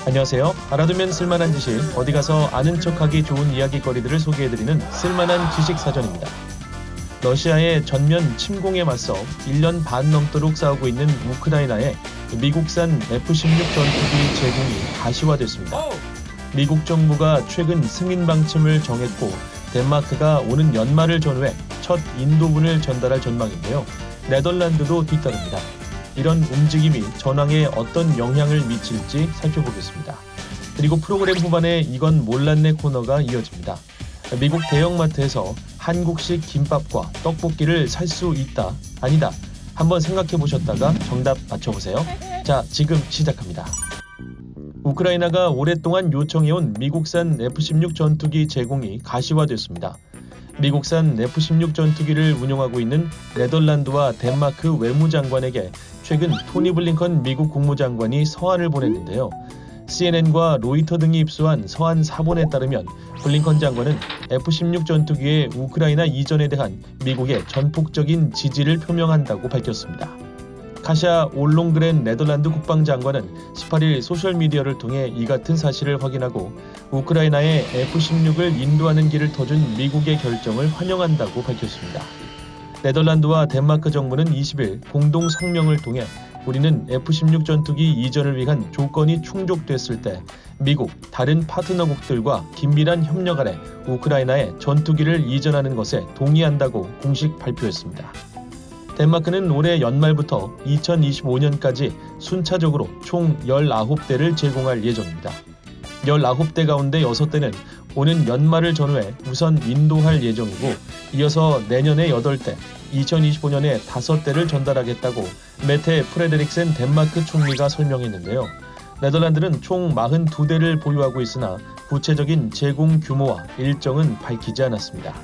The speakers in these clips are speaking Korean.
안녕하세요. 알아두면 쓸만한 지식, 어디 가서 아는 척하기 좋은 이야기거리들을 소개해드리는 쓸만한 지식사전입니다. 러시아의 전면 침공에 맞서 1년 반 넘도록 싸우고 있는 우크라이나에 미국산 F-16 전투기 제공이 가시화됐습니다. 미국 정부가 최근 승인 방침을 정했고 덴마크가 오는 연말을 전후해 첫 인도군을 전달할 전망인데요. 네덜란드도 뒤따릅니다. 이런 움직임이 전황에 어떤 영향을 미칠지 살펴보겠습니다. 그리고 프로그램 후반에 이건 몰랐네 코너가 이어집니다. 미국 대형마트에서 한국식 김밥과 떡볶이를 살 수 있다, 아니다. 한번 생각해 보셨다가 정답 맞춰보세요. 자, 지금 시작합니다. 우크라이나가 오랫동안 요청해온 미국산 F-16 전투기 제공이 가시화됐습니다. 미국산 F-16 전투기를 운용하고 있는 네덜란드와 덴마크 외무장관에게 최근 토니 블링컨 미국 국무장관이 서한을 보냈는데요. CNN과 로이터 등이 입수한 서한 사본에 따르면 블링컨 장관은 F-16 전투기의 우크라이나 이전에 대한 미국의 전폭적인 지지를 표명한다고 밝혔습니다. 카샤 올롱그렌 네덜란드 국방장관은 18일 소셜미디어를 통해 이 같은 사실을 확인하고 우크라이나에 F-16을 인도하는 길을 터준 미국의 결정을 환영한다고 밝혔습니다. 네덜란드와 덴마크 정부는 20일 공동 성명을 통해 우리는 F-16 전투기 이전을 위한 조건이 충족됐을 때 미국, 다른 파트너국들과 긴밀한 협력 아래 우크라이나에 전투기를 이전하는 것에 동의한다고 공식 발표했습니다. 덴마크는 올해 연말부터 2025년까지 순차적으로 총 19대를 제공할 예정입니다. 19대 가운데 6대는 오는 연말을 전후해 우선 인도할 예정이고 이어서 내년에 8대, 2025년에 5대를 전달하겠다고 메테 프레데릭센 덴마크 총리가 설명했는데요. 네덜란드는 총 42대를 보유하고 있으나 구체적인 제공 규모와 일정은 밝히지 않았습니다.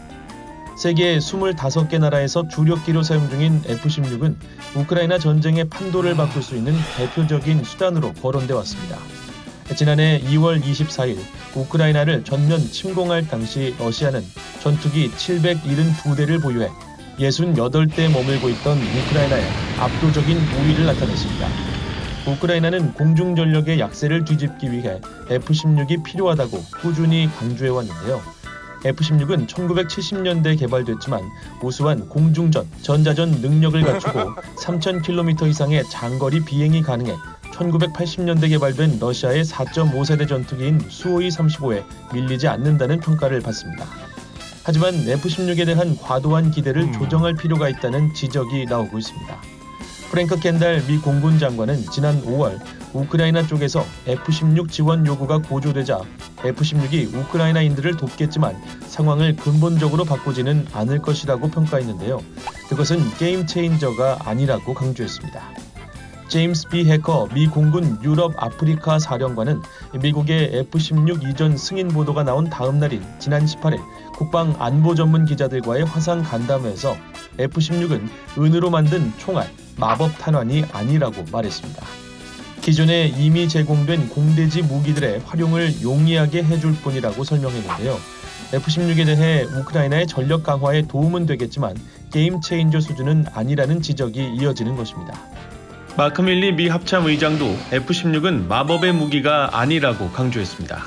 세계 25개 나라에서 주력기로 사용 중인 F-16은 우크라이나 전쟁의 판도를 바꿀 수 있는 대표적인 수단으로 거론돼 왔습니다. 지난해 2월 24일 우크라이나를 전면 침공할 당시 러시아는 전투기 772대를 보유해 68대 머물고 있던 우크라이나에 압도적인 우위를 나타냈습니다. 우크라이나는 공중전력의 약세를 뒤집기 위해 F-16이 필요하다고 꾸준히 강조해왔는데요. F-16은 1970년대에 개발됐지만 우수한 공중전, 전자전 능력을 갖추고 3,000km 이상의 장거리 비행이 가능해 1980년대 개발된 러시아의 4.5세대 전투기인 수호이 35에 밀리지 않는다는 평가를 받습니다. 하지만 F-16에 대한 과도한 기대를 조정할 필요가 있다는 지적이 나오고 있습니다. 프랭크 켄달 미 공군 장관은 지난 5월 우크라이나 쪽에서 F-16 지원 요구가 고조되자 F-16이 우크라이나인들을 돕겠지만 상황을 근본적으로 바꾸지는 않을 것이라고 평가했는데요. 그것은 게임 체인저가 아니라고 강조했습니다. 제임스 B. 해커 미 공군 유럽 아프리카 사령관은 미국의 F-16 이전 승인 보도가 나온 다음 날인 지난 18일 국방 안보 전문 기자들과의 화상 간담회에서 F-16은 은으로 만든 총알, 마법 탄환이 아니라고 말했습니다. 기존에 이미 제공된 공대지 무기들의 활용을 용이하게 해줄 뿐이라고 설명했는데요. F-16에 대해 우크라이나의 전력 강화에 도움은 되겠지만 게임 체인저 수준은 아니라는 지적이 이어지는 것입니다. 마크 밀리 미 합참 의장도 F-16은 마법의 무기가 아니라고 강조했습니다.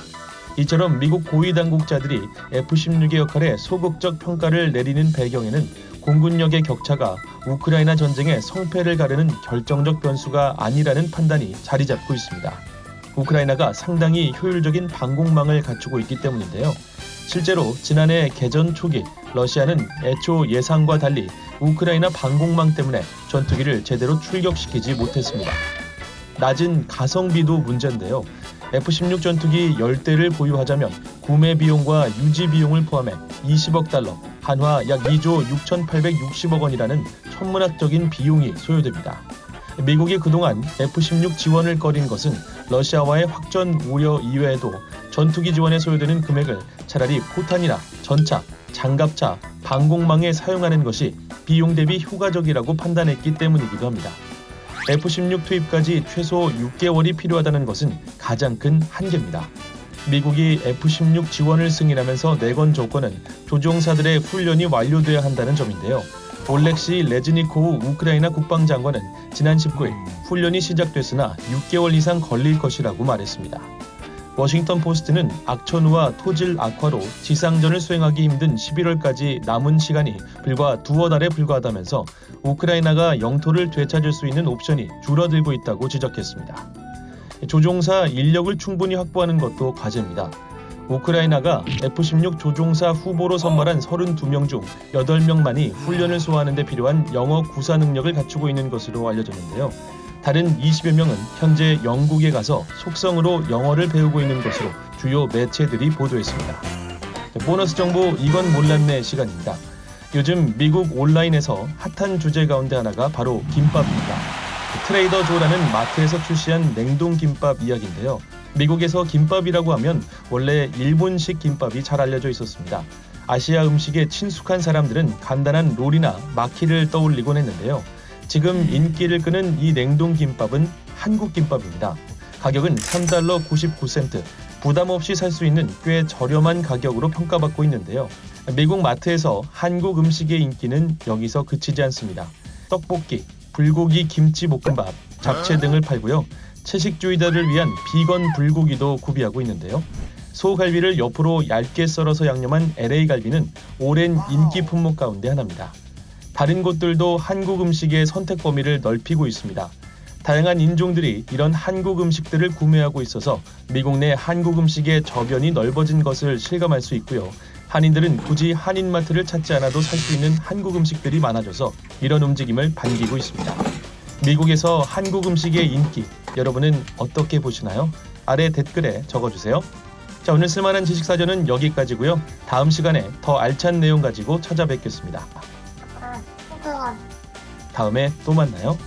이처럼 미국 고위 당국자들이 F-16의 역할에 소극적 평가를 내리는 배경에는 공군력의 격차가 우크라이나 전쟁의 성패를 가르는 결정적 변수가 아니라는 판단이 자리 잡고 있습니다. 우크라이나가 상당히 효율적인 방공망을 갖추고 있기 때문인데요. 실제로 지난해 개전 초기 러시아는 애초 예상과 달리 우크라이나 방공망 때문에 전투기를 제대로 출격시키지 못했습니다. 낮은 가성비도 문제인데요. F-16 전투기 10대를 보유하자면 구매 비용과 유지 비용을 포함해 20억 달러, 한화 약 2조 6,860억 원이라는 천문학적인 비용이 소요됩니다. 미국이 그동안 F-16 지원을 거린 것은 러시아와의 확전 우려 이외에도 전투기 지원에 소요되는 금액을 차라리 포탄이나 전차, 장갑차, 방공망에 사용하는 것이 비용 대비 효과적이라고 판단했기 때문이기도 합니다. F-16 투입까지 최소 6개월이 필요하다는 것은 가장 큰 한계입니다. 미국이 F-16 지원을 승인하면서 내건 조건은 조종사들의 훈련이 완료돼야 한다는 점인데요. 올렉시 레즈니코우 우크라이나 국방장관은 지난 19일 훈련이 시작됐으나 6개월 이상 걸릴 것이라고 말했습니다. 워싱턴 포스트는 악천후와 토질 악화로 지상전을 수행하기 힘든 11월까지 남은 시간이 불과 두어 달에 불과하다면서 우크라이나가 영토를 되찾을 수 있는 옵션이 줄어들고 있다고 지적했습니다. 조종사 인력을 충분히 확보하는 것도 과제입니다. 우크라이나가 F-16 조종사 후보로 선발한 32명 중 8명만이 훈련을 소화하는 데 필요한 영어 구사 능력을 갖추고 있는 것으로 알려졌는데요. 다른 20여 명은 현재 영국에 가서 속성으로 영어를 배우고 있는 것으로 주요 매체들이 보도했습니다. 보너스 정보 이건 몰랐네 시간입니다. 요즘 미국 온라인에서 핫한 주제 가운데 하나가 바로 김밥입니다. 트레이더 조라는 마트에서 출시한 냉동 김밥 이야기인데요. 미국에서 김밥이라고 하면 원래 일본식 김밥이 잘 알려져 있었습니다. 아시아 음식에 친숙한 사람들은 간단한 롤이나 마키를 떠올리곤 했는데요. 지금 인기를 끄는 이 냉동 김밥은 한국 김밥입니다. 가격은 $3 99센트, 부담 없이 살 수 있는 꽤 저렴한 가격으로 평가받고 있는데요. 미국 마트에서 한국 음식의 인기는 여기서 그치지 않습니다. 떡볶이, 불고기 김치볶음밥, 잡채 등을 팔고요. 채식주의자를 위한 비건 불고기도 구비하고 있는데요. 소갈비를 옆으로 얇게 썰어서 양념한 LA 갈비는 오랜 인기 품목 가운데 하나입니다. 다른 곳들도 한국 음식의 선택 범위를 넓히고 있습니다. 다양한 인종들이 이런 한국 음식들을 구매하고 있어서 미국 내 한국 음식의 저변이 넓어진 것을 실감할 수 있고요. 한인들은 굳이 한인마트를 찾지 않아도 살 수 있는 한국 음식들이 많아져서 이런 움직임을 반기고 있습니다. 미국에서 한국 음식의 인기, 여러분은 어떻게 보시나요? 아래 댓글에 적어주세요. 자, 오늘 쓸만한 지식사전은 여기까지고요. 다음 시간에 더 알찬 내용 가지고 찾아뵙겠습니다. 다음에 또 만나요.